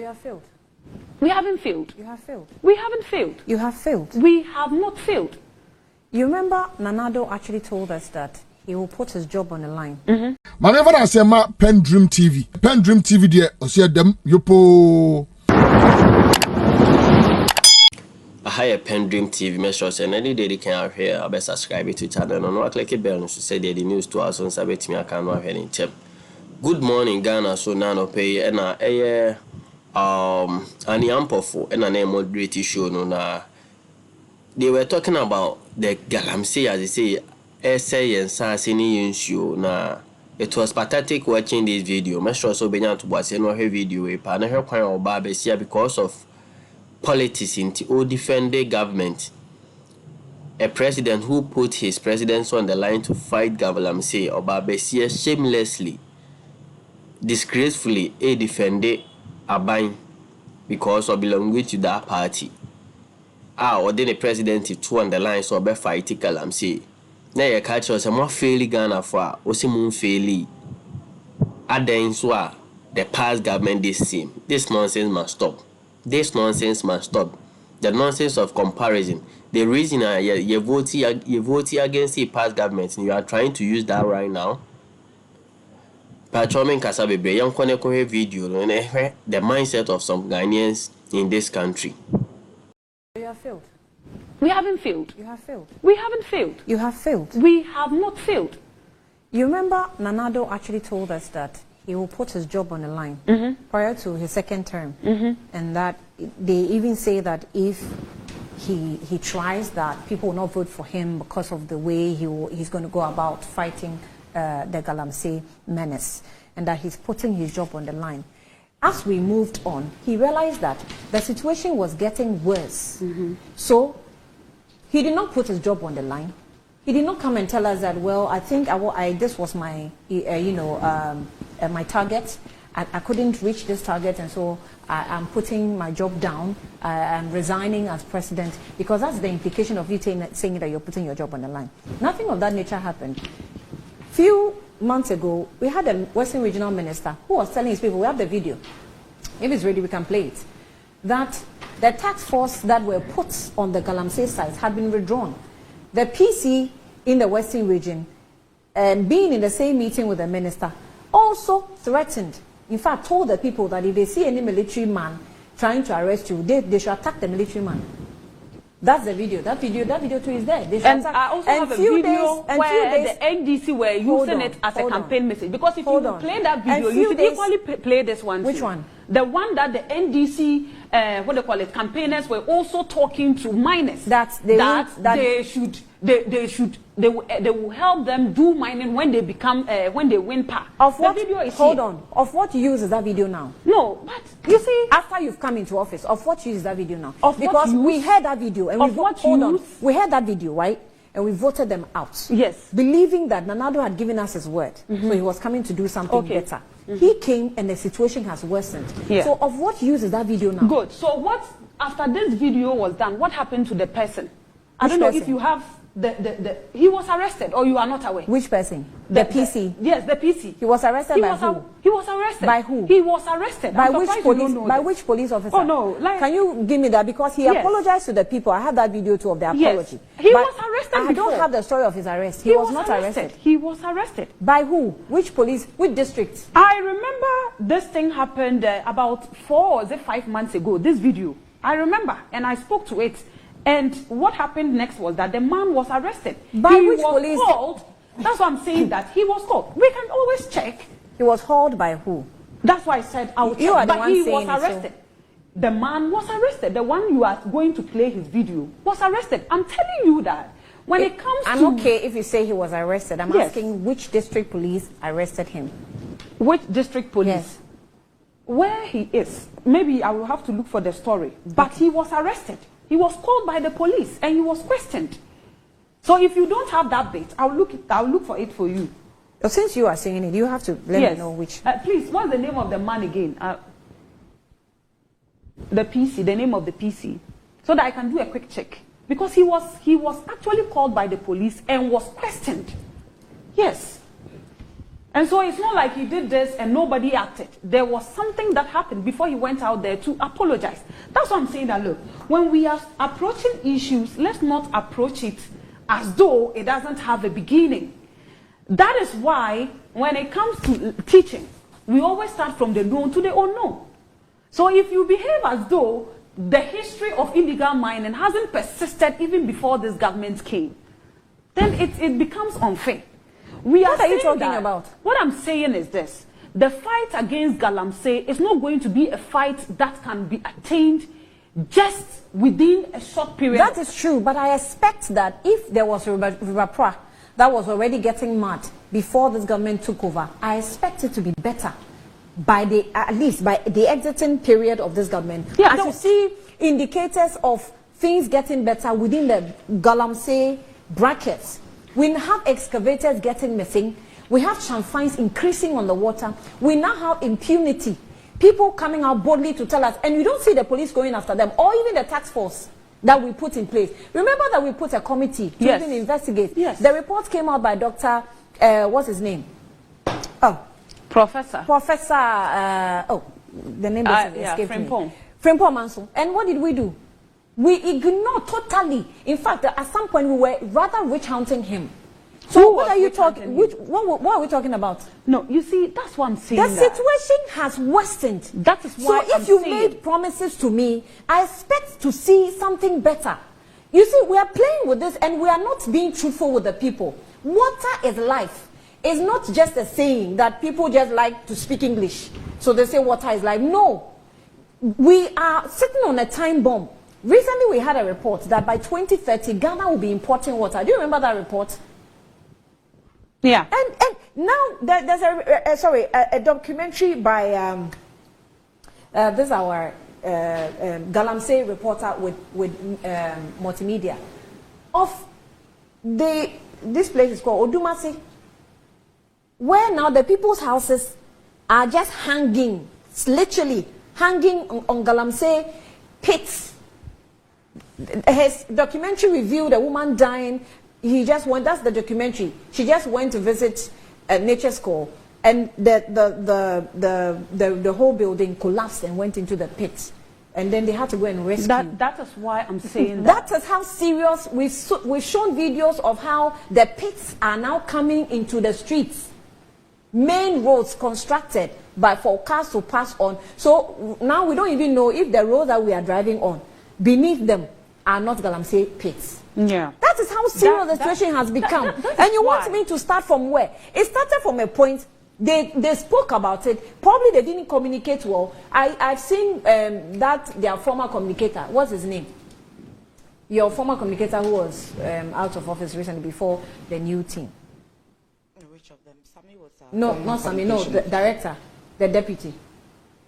have failed. We haven't failed. You have failed. We haven't failed. You have failed. We have not failed. You remember Nana Addo actually told us that he will put his job on the line. Whenever I say my PENDREAM TV, PENDREAM TV there, I see them yopo. I hire PENDREAM TV, make sure say any day they can hear. I best subscribe to channel. No, I click the bell to say the news to us on Sabbath. Me I can hear in tip. Good morning, Ghana. So now no pay and ani Ampofo and a moderate show no na. They were talking about the Galamsey, as they say, essay and sassy show. Nah, it was pathetic watching this video. Make sure so began to watch no video. A partner quite or barbesia because of politics in the defend the government. A president who put his presidency on the line to fight Galamsey or barbesia shamelessly, disgracefully, a defended a bind because of belonging to that party. Or then the president to on the line so be fight Galamsey. Now you catch us more fairly Ghana for Osimun fairly. Aden so the past government this same. This nonsense must stop. This nonsense must stop. The nonsense of comparison. The reason you vote against the past government and you are trying to use that right now. Patrolling Kasabe, young Koneko video the mindset of some Ghanaians in this country. You have failed. We haven't failed. You have failed. We haven't failed. You have failed. We have not failed. You remember Nana Addo actually told us that he will put his job on the line prior to his second term, and that they even say that if he tries, that people will not vote for him because of the way he's going to go about fighting the Galamsey menace, and that he's putting his job on the line. As we moved on, he realized that the situation was getting worse. So he did not put his job on the line. He did not come and tell us that, well, I think this was my, my target. I couldn't reach this target, and so I'm putting my job down. I'm resigning as president, because that's the implication of you saying that you're putting your job on the line. Nothing of that nature happened. Few months ago, we had a Western Regional Minister who was telling his people, we have the video. If it's ready, we can play it. That the task force that were put on the Galamsey sites had been withdrawn. The PC in the Western region, and being in the same meeting with the minister, also threatened, in fact, told the people that if they see any military man trying to arrest you, they should attack the military man. That's the video. That video too is there. And I also have a video where the NDC were using it as a campaign message. Because if you play that video, you should equally play this one. Which one? The one that the NDC, what they call it, campaigners were also talking to miners. They will help them do mining when they become when they win power. Of what? The video is hold on. Of what use is that video now? No, but you see, after you've come into office, of what use is that video now? Of because we heard that video and we heard that video, right? And we voted them out. Yes. Believing that Nana Addo had given us his word, so he was coming to do something better. He came and the situation has worsened. Yeah. So of what use is that video now? Good. So what after this video was done? What happened to the person? I don't know if you have. He was arrested, or you are not aware. Which person? The PC. Yes, the PC. He was arrested by who? He was arrested. By who? He was arrested. By which police? By which police officer? Oh no! Can you give me that? Because he apologized to the people. I have that video too of the apology. Yes. He was arrested. I don't have the story of his arrest. He was not arrested. He was arrested. By who? Which police? Which district? I remember this thing happened about 4 or 5 months ago. This video, I remember, and I spoke to it. And what happened next was that the man was arrested. By which police? Called. That's why I'm saying that he was called. We can always check. He was hauled by who? That's why I said I would check. But he was arrested. The man was arrested. The one you are going to play his video was arrested. I'm telling you that. When it comes to... I'm okay if you say he was arrested. I'm asking which district police arrested him. Which district police? Yes. Where he is. Maybe I will have to look for the story. But he was arrested. He was called by the police and he was questioned. So if you don't have that bit, I'll look for it for you. Since you are saying it, you have to let me know which. Please, what's the name of the man again? The PC, the name of the PC, so that I can do a quick check. Because he was actually called by the police and was questioned. Yes. And so it's not like he did this and nobody acted. There was something that happened before he went out there to apologize. That's why I'm saying that, look, when we are approaching issues, let's not approach it as though it doesn't have a beginning. That is why when it comes to teaching, we always start from the known to the unknown. So if you behave as though the history of illegal mining hasn't persisted even before this government came, then it becomes unfair. What are you talking about? What I'm saying is this. The fight against Galamsey is not going to be a fight that can be attained just within a short period. That is true, but I expect that if there was River Pra that was already getting mad before this government took over, I expect it to be better by at least by the exiting period of this government. Yeah, as you see indicators of things getting better within the Galamsey brackets. We have excavators getting missing. We have fines increasing on the water. We now have impunity. People coming out boldly to tell us, and you don't see the police going after them, or even the task force that we put in place. Remember that we put a committee to even investigate. Yes. The report came out by Dr. What's his name? Oh, Professor. The name doesn't escape me. Frimpong Manso. And what did we do? We ignored totally. In fact, at some point we were rather witch-hunting him. So what are you talking? What are we talking about? No, you see, that's what I'm saying. The situation has worsened. That is why. So if you made promises to me, I expect to see something better. You see, we are playing with this, and we are not being truthful with the people. Water is life. It's not just a saying that people just like to speak English, so they say water is life. No, we are sitting on a time bomb. Recently, we had a report that by 2030, Ghana will be importing water. Do you remember that report? Yeah. And now there's a documentary by this our Galamsey reporter with multimedia of this place is called Odumasi, where now the people's houses are just hanging, literally hanging on Galamsey pits. His documentary revealed a woman dying. He just went. That's the documentary. She just went to visit a nature school, and the whole building collapsed and went into the pits, and then they had to go and rescue. That is why I'm saying that. That is how serious we've shown videos of how the pits are now coming into the streets, main roads constructed for cars to pass on. So now we don't even know if the road that we are driving on, beneath them, are not Galamsey pits. Yeah. That is how serious the situation has become. And you want me to start from where? It started from a point. They spoke about it. Probably they didn't communicate well. I've seen that their former communicator, what's his name? Your former communicator who was out of office recently before the new team. Which of them? Sammy was no, not Sammy. No, the director, the deputy.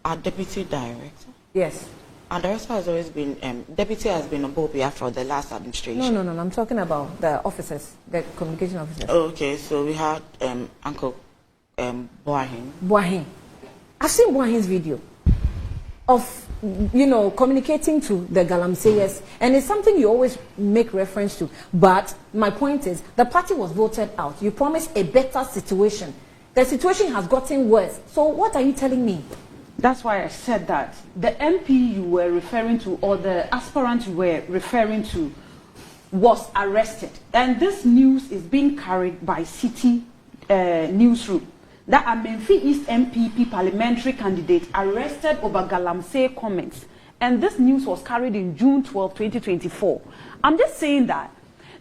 Our deputy director? Yes. Our director has always been, deputy has been on board after the last administration. No. I'm talking about the officers, the communication officers. Oh, okay, so we had Uncle Boahin. I've seen Boahin's video of, communicating to the Galamseyers, and it's something you always make reference to. But my point is, the party was voted out. You promised a better situation. The situation has gotten worse. So what are you telling me? That's why I said that. The MP you were referring to, or the aspirant you were referring to, was arrested. And this news is being carried by City Newsroom. That a Menfi East MPP parliamentary candidate arrested over Galamsey comments. And this news was carried in June 12, 2024. I'm just saying that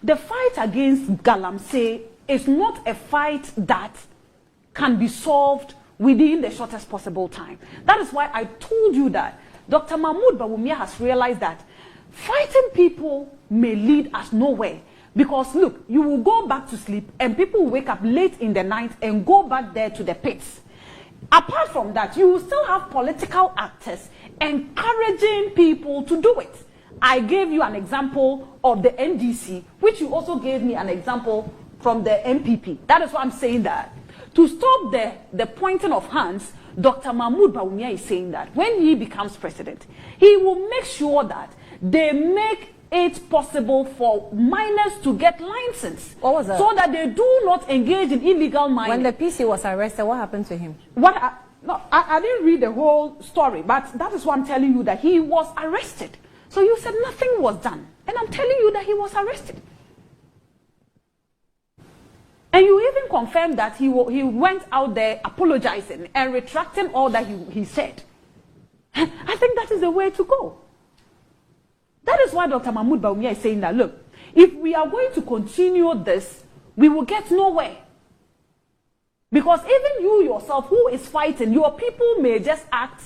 the fight against Galamsey is not a fight that can be solved within the shortest possible time. That is why I told you that Dr. Mahmoud Bawumia has realized that fighting people may lead us nowhere. Because look, you will go back to sleep and people will wake up late in the night and go back there to the pits. Apart from that, you will still have political actors encouraging people to do it. I gave you an example of the NDC, which you also gave me an example from the MPP. That is why I'm saying that. To stop the pointing of hands, Dr. Mahmoud Bawumia is saying that when he becomes president, he will make sure that they make it possible for miners to get license. What was that? So that they do not engage in illegal mining. When the PC was arrested, what happened to him? I didn't read the whole story, but that is why I'm telling you that he was arrested. So you said nothing was done. And I'm telling you that he was arrested. And you even confirmed that he went out there apologizing and retracting all that he said. I think that is the way to go. That is why Dr. Mahmoud Bawumia is saying that, look, if we are going to continue this, we will get nowhere. Because even you yourself, who is fighting, your people may just act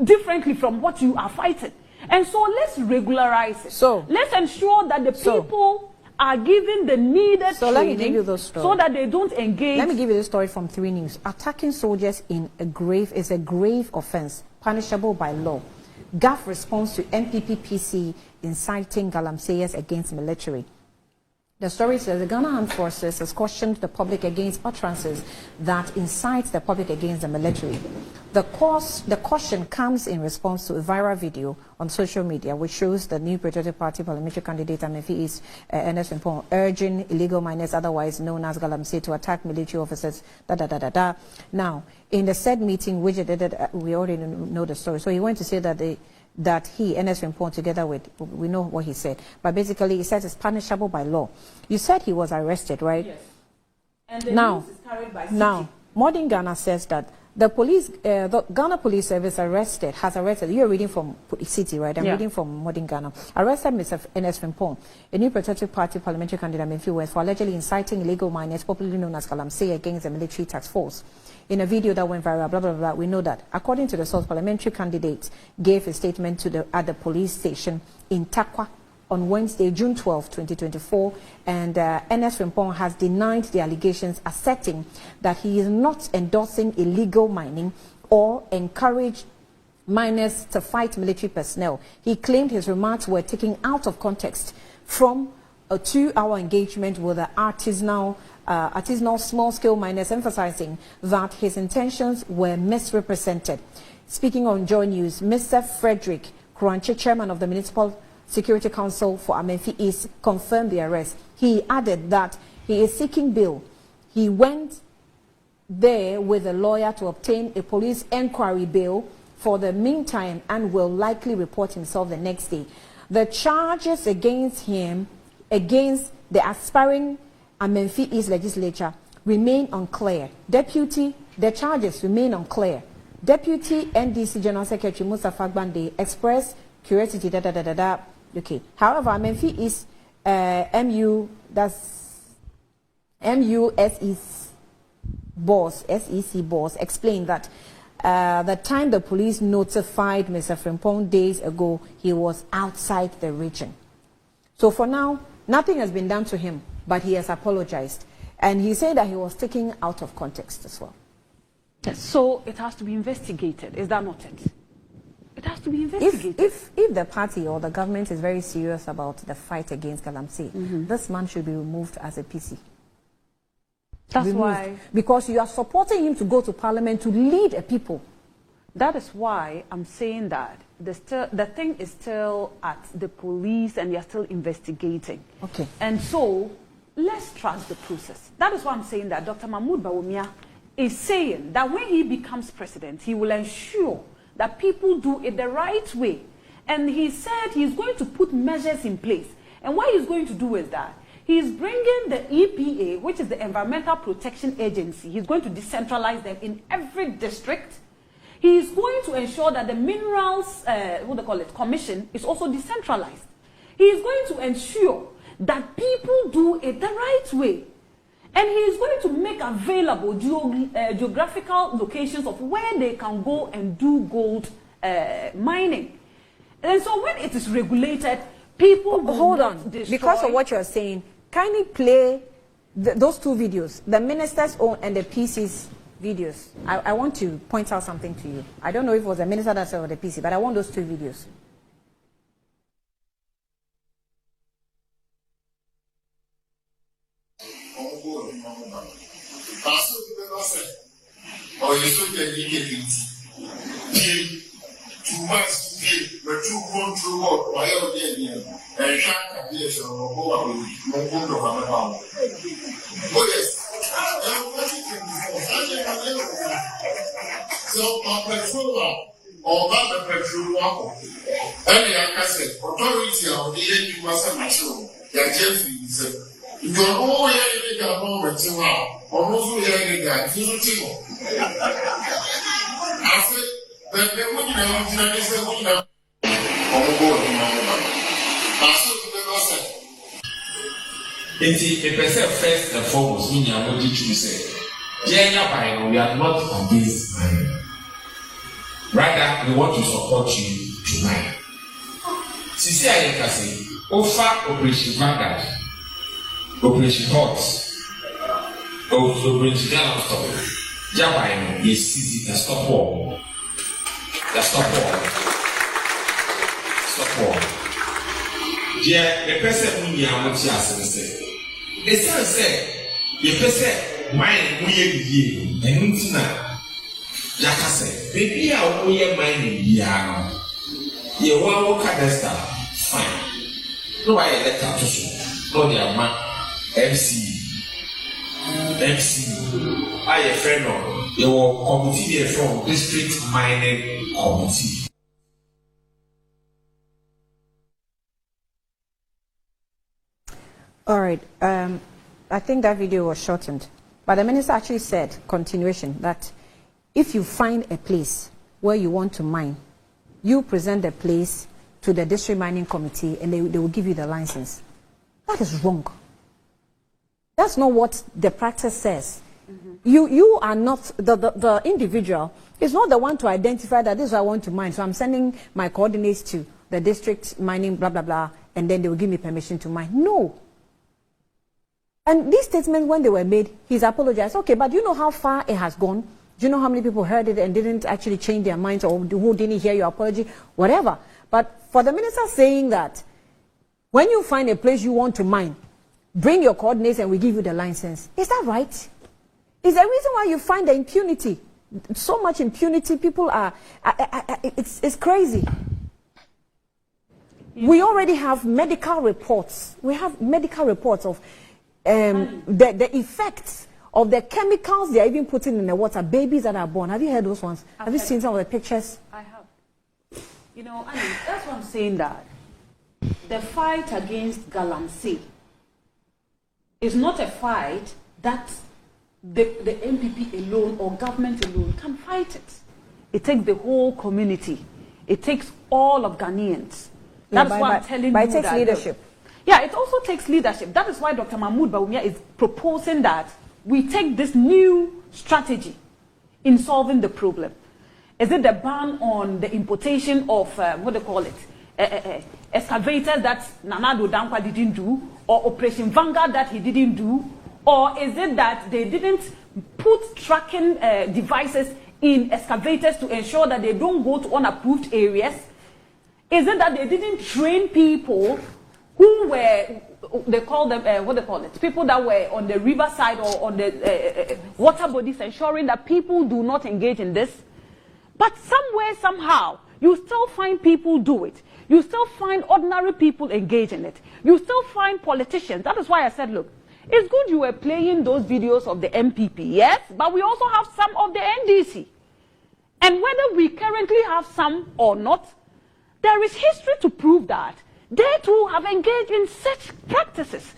differently from what you are fighting. And so let's regularize it. So let's ensure that the people are given the needed training, let me give you those stories, so that they don't engage. Let me give you the story from 3 News. Attacking soldiers in a grave is a grave offense, punishable by law. GAF responds to MPP PC inciting Galamseyers against military. The story says the Ghana Armed Forces has cautioned the public against utterances that incite the public against the military. The caution comes in response to a viral video on social media which shows the new Patriotic Party parliamentary candidate Ampofo East Ernest Wimpong urging illegal miners, otherwise known as Galamsey, to attack military officers. Now, in the said meeting, which we already know the story. So he went to say that he, Ernest Wimpong, together with, we know what he said, but basically he says it's punishable by law. You said he was arrested, right? Yes. And the news is carried by city. Now, Modern Ghana says that the police, the Ghana Police Service has arrested, you're reading from City, right? I'm reading from Modern Ghana. Arrested Mr. Ernest Wimpong, a new Patriotic Party parliamentary candidate Ampofo West, for allegedly inciting illegal miners, popularly known as Galamsey, against the military task force. In a video that went viral, blah, blah, blah, we know that. According to the source, parliamentary candidate gave a statement at the police station in Takwa on Wednesday, June 12, 2024, and Ernest Wimpong has denied the allegations, asserting that he is not endorsing illegal mining or encourage miners to fight military personnel. He claimed his remarks were taken out of context from a 2-hour engagement with the artisanal small-scale miners, emphasizing that his intentions were misrepresented. Speaking on Joy News, Mr. Frederick Kranche, chairman of the Municipal Security Council for Ampofo East, confirmed the arrest. He added that he is seeking bail. He went there with a lawyer to obtain a police inquiry bail for the meantime and will likely report himself the next day. The charges against him, against the aspiring Ampofo East legislature, remain unclear. The charges remain unclear. Deputy NDC General Secretary Mustafa Gbande expressed curiosity. Okay. However, Ampofo East SEC boss explained that the time the police notified Mr. Frimpong days ago, he was outside the region. So for now, nothing has been done to him, but he has apologized. And he said that he was taken out of context as well. Yes, so it has to be investigated. Is that not it? It has to be investigated. If the party or the government is very serious about the fight against Galamsey, this man should be removed as a PC. That's why. Because you are supporting him to go to parliament to lead a people. That is why I'm saying that the thing is still at the police and they are still investigating. Okay. And so let's trust the process. That is why I'm saying that Dr. Mahmoud Bawumia is saying that when he becomes president, he will ensure that people do it the right way. And he said he's going to put measures in place. And what he's going to do is that he's bringing the EPA, which is the Environmental Protection Agency, he's going to decentralize them in every district. He's going to ensure that the Minerals, Commission is also decentralized. He's going to ensure that people do it the right way. And he is going to make available geographical locations of where they can go and do gold mining. And so when it is regulated, people will hold not on. destroy. Because of what you're saying, kindly play those two videos, the minister's own and the PC's videos. I want to point out something to you. I don't know if it was the minister that said or the PC, but I want those two videos. Or you should get 2 months see the two control board, whatever they are, and shark appears on the whole of the house. Oh, yes. So, my petrol or not the petrol, any asset, authority of the end, you must have shown that Jeffrey is. You are all hearing a moment to wow, or also hearing that you I said, but they wouldn't have to say, we have on board in my mother. A person first and foremost, meaning I want you to say, we are not against money. Rather, we want to support you tonight. Sisi Ayekasi, offer Operation Vanguard, Operation Hot, Operation Galamsey. Jabai is easy to stop war. Stop war. The person who you are say. The son said, the person mine we and Untina. Jacka said, baby, I will hear mine in Piano. You want to cut fine. No, I let her to show. No, they are my MC. I a friend of your committee from district mining committee. All right. I think that video was shortened, but the minister actually said, continuation, that if you find a place where you want to mine, you present the place to the district mining committee and they will give you the license. That is wrong. That's not what the practice says. You are not, the individual is not the one to identify that this is what I want to mine. So I'm sending my coordinates to the district mining, blah, blah, blah, and then they will give me permission to mine. No. And these statements, when they were made, he's apologized. Okay, but do you know how far it has gone? Do you know how many people heard it and didn't actually change their minds, or who didn't hear your apology? Whatever. But for the minister saying that when you find a place you want to mine, bring your coordinates and we give you the license. Is that right? Is the reason why you find the impunity? So much impunity, people are, it's crazy. We already have medical reports. We have medical reports of the effects of the chemicals they are even putting in the water. Babies that are born. Have you heard those ones? Have you seen some of the pictures? I have. You know, I mean, that's why I'm saying that the fight against Galamsey is not a fight that the MPP alone or government alone can fight it. It takes the whole community. It takes all of Ghanaians. That's why I'm telling you that. But it takes leadership. Yeah, it also takes leadership. That is why Dr. Mahmoud Bawumia is proposing that we take this new strategy in solving the problem. Is it the ban on the importation of, what do they call it, excavators that Nana Addo Dankwa didn't do, or Operation Vanguard that he didn't do, or is it that they didn't put tracking devices in excavators to ensure that they don't go to unapproved areas? Is it that they didn't train people who were, they call them, what they call it, people that were on the riverside or on the water bodies, ensuring that people do not engage in this? But somewhere, somehow, you still find people do it. You still find ordinary people engage in it. You still find politicians. That is why I said, look, it's good you were playing those videos of the MPP, yes, but we also have some of the NDC. And whether we currently have some or not, there is history to prove that they too have engaged in such practices.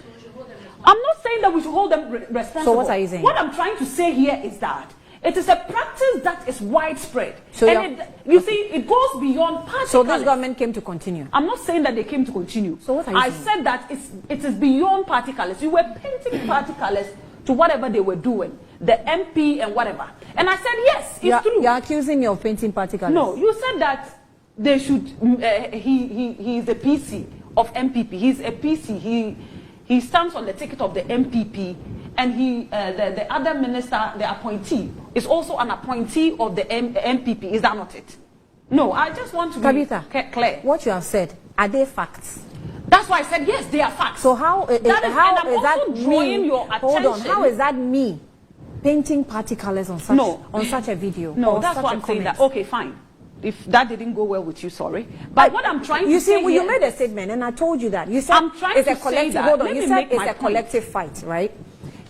I'm not saying that we should hold them responsible. So what are you saying? What I'm trying to say here is that it is a practice that is widespread. So and you see, it goes beyond party. So this government came to continue? I'm not saying that they came to continue. So what are you saying? I said that it is beyond party colors. You were painting party colors to whatever they were doing, the MP and whatever. And I said, yes, it's true. You're accusing me of painting party colors? No, you said that they should, he is a PC of MPP. He's a PC. He stands on the ticket of the MPP. And the other minister, the appointee, is also an appointee of the MPP. Is that not it? No, I just want to Tabitha, be clear. What you have said, are they facts? That's why I said, yes, they are facts. So how is that drawing your attention? Hold on, how is that me painting party colors on such a video? No, that's what I'm saying. That, okay, fine. If that didn't go well with you, sorry. But what I'm trying to say, you made a statement, and I told you that. You said it's a collective. Hold on, you said it's a collective fight, right?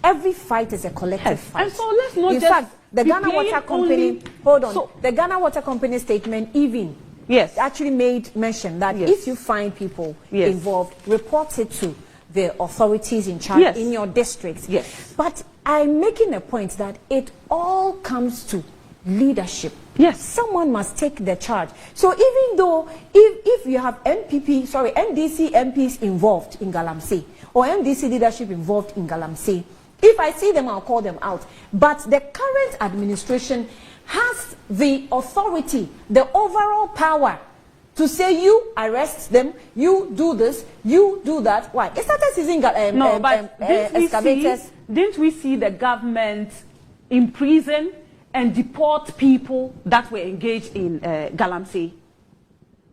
Every fight is a collective fight. And so let's not in fact, the Ghana Water Company. Hold on. So, the Ghana Water Company statement even actually made mention that if you find people involved, report it to the authorities in charge in your district. Yes. But I'm making a point that it all comes to leadership. Yes. Someone must take the charge. So even though if you have NDC MPs involved in Galamsey or NDC leadership involved in Galamsey, if I see them, I'll call them out. But the current administration has the authority, the overall power to say you arrest them, you do this, you do that. Why? It started using excavators. Didn't we see the government imprison and deport people that were engaged in Galamsey?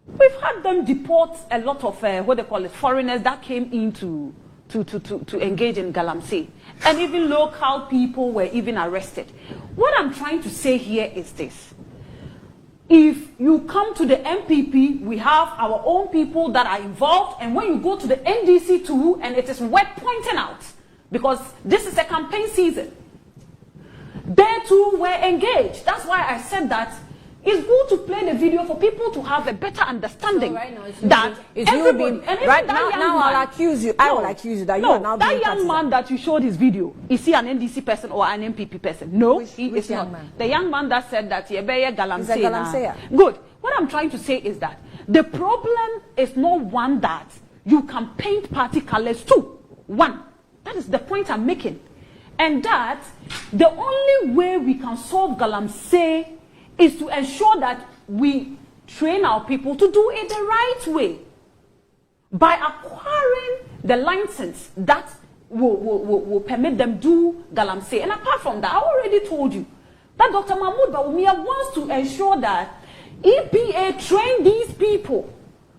We've had them deport a lot of foreigners that came in to engage in Galamsey, and even local people were even arrested. What I'm trying to say here is this: if you come to the MPP, we have our own people that are involved, and when you go to the NDC too, and it is worth pointing out, because this is a campaign season, they too were engaged. That's why I said that it's good to play the video for people to have a better understanding. So right now it's everybody. Right now, I'll accuse you. I will accuse you that you are now being that young man that you showed his video, is he an NDC person or an MPP person? No, he is not. Man? The young man that said that Galamsey. Good. What I'm trying to say is that the problem is not one that you can paint party colors to. One. That is the point I'm making. And that the only way we can solve Galamsey is to ensure that we train our people to do it the right way by acquiring the license that will permit them do Galamsey. And apart from that, I already told you that Dr. Mahmoud Bawumia wants to ensure that EPA train these people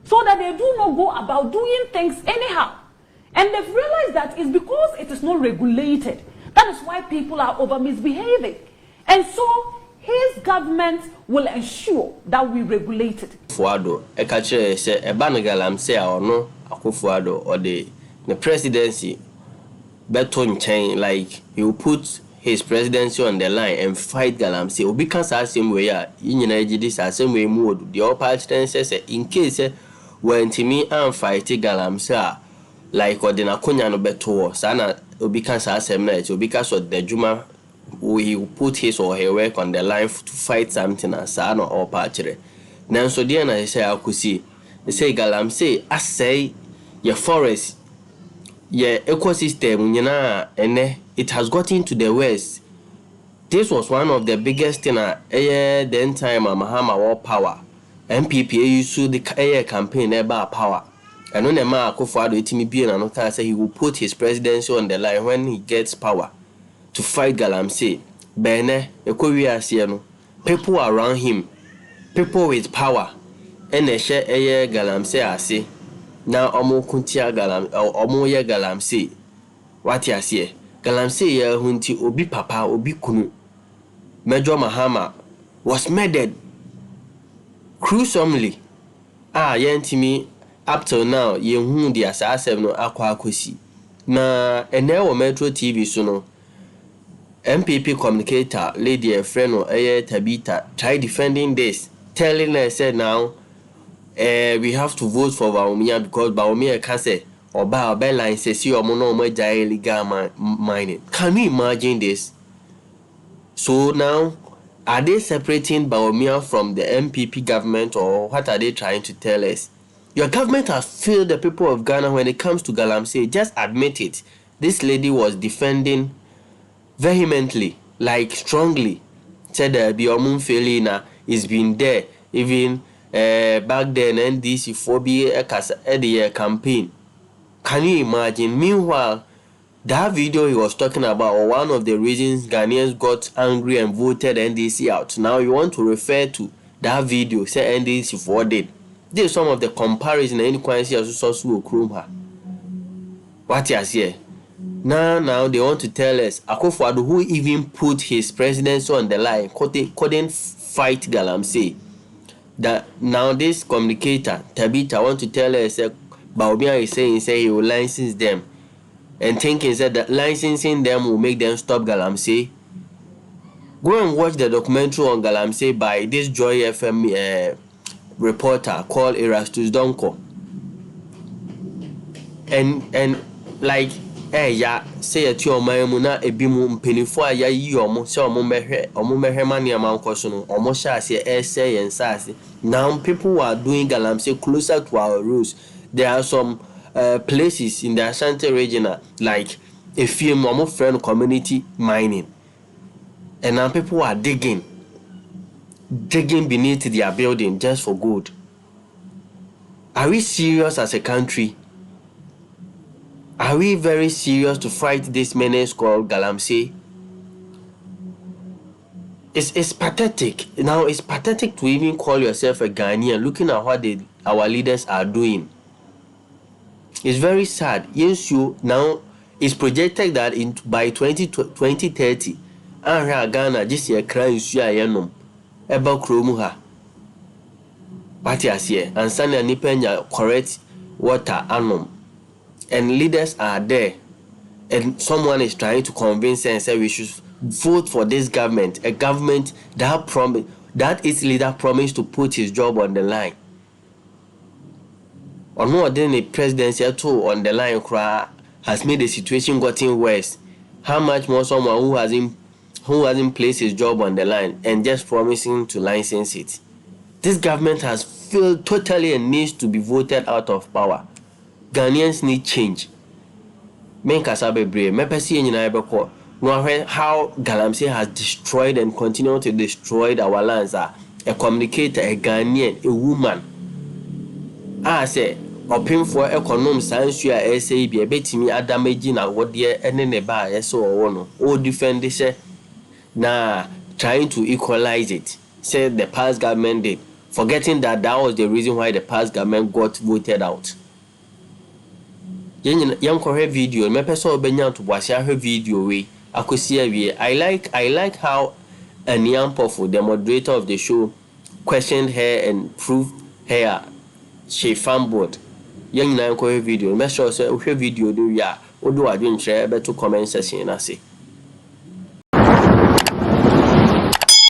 so that they do not go about doing things anyhow. And they've realized that it's because it is not regulated. That is why people are over misbehaving. And so his government will ensure that we regulate it. Akuffo Addo, Ekache say Ebana Galamsey or no Akuffo Addo or the presidency beton chain, like he will put his presidency on the line and fight Galamsey. Obi kan sa same way in this same way mode. The opposition says in case when Timmy and fight Galamsey like or the Nakonya no beto sana Obi kan sa same night Obi because of the Juma he will put his or her work on the line to fight something as Sano or Pachere. Now, so Diana, I say, I could see. They say, Galamsey, I say, your forest, your ecosystem, you know, and it has got into the west. This was one of the biggest thing then time Mahama war power. MPP used to the campaign about power. And when the man Akuffo Addo being another say he will put his presidency on the line when he gets power to fight Galamsey. Bene, people around him, people with power, and they share Galamsey ase. Now omo kuntia Galamsey. What ya say? Galamsey ye hunti obi papa obi kunu. Major Mahama was murdered gruesomely. Yentimi up till now ye hu the assassin no akwa akosi. Na ene wo Metro TV so no MPP communicator, lady a friend or Tabitha, try defending this, telling her said now we have to vote for Bawumia because Bawumia can say or buy a bell line says you are no more illegal mining. Can you imagine this? So now are they separating Bawumia from the MPP government, or what are they trying to tell us? Your government has failed the people of Ghana when it comes to Galamsey. Just admit it. This lady was defending vehemently, like strongly, said Biomun Felina is been there even back then, and this phobia campaign. Can you imagine? Meanwhile, that video he was talking about, or one of the reasons Ghanaians got angry and voted NDC out. Now you want to refer to that video, say NDC voted. This is some of the comparison and inequality as also what you say. Now they want to tell us Akuffo Addo, who even put his presidency on the line, couldn't fight Galamsey. that now this communicator, Tabitha, want to tell us that Baobia is saying he will license them and thinking that licensing them will make them stop Galamsey. Go and watch the documentary on Galamsey by this Joy FM reporter called Erastus Donko. And like ya say a tio mayamuna ebimu mpenifo a ya yi omo se omo mehwe mani amankoso no omo sha se say and sase. Now people are doing Galamsey closer to our roots. There are some places in the Ashanti region like a few omo friend community mining. And now people are digging beneath their building just for good. Are we serious as a country? Are we very serious to fight this menace called Galamsey? It's pathetic. Now it's pathetic to even call yourself a Ghanaian looking at what our leaders are doing. It's very sad. Yes, now it's projected that by 2030, Ghana just a crime yenom eba kromu ha. What you say? And Sanya Nipenya correct water anom. And leaders are there, and someone is trying to convince and say we should vote for this government, a government that its leader promised to put his job on the line. Or more than the presidency on the line has made the situation gotten worse. How much more someone who hasn't placed his job on the line and just promising to license it? This government has failed totally and needs to be voted out of power. Ghanaians need change. Men kasabe brave. Me pesi nyina ebeko. No how Galamsey has destroyed and continue to destroy our lands. A communicator, a Ghanaian, a woman. I say, open for economic science you are say be a betimi adamage na what dear ene ne ba so no. All defend this na trying to equalize it. Said the past government did. Forgetting that was the reason why the past government got voted out. Young correct video, my person benya to watch her video way. I could see I like how Ampofo, the moderator of the show, questioned her and proved her she fumbled. Young correct video, make sure say video do ya. Odo adwin share beto comment section na say.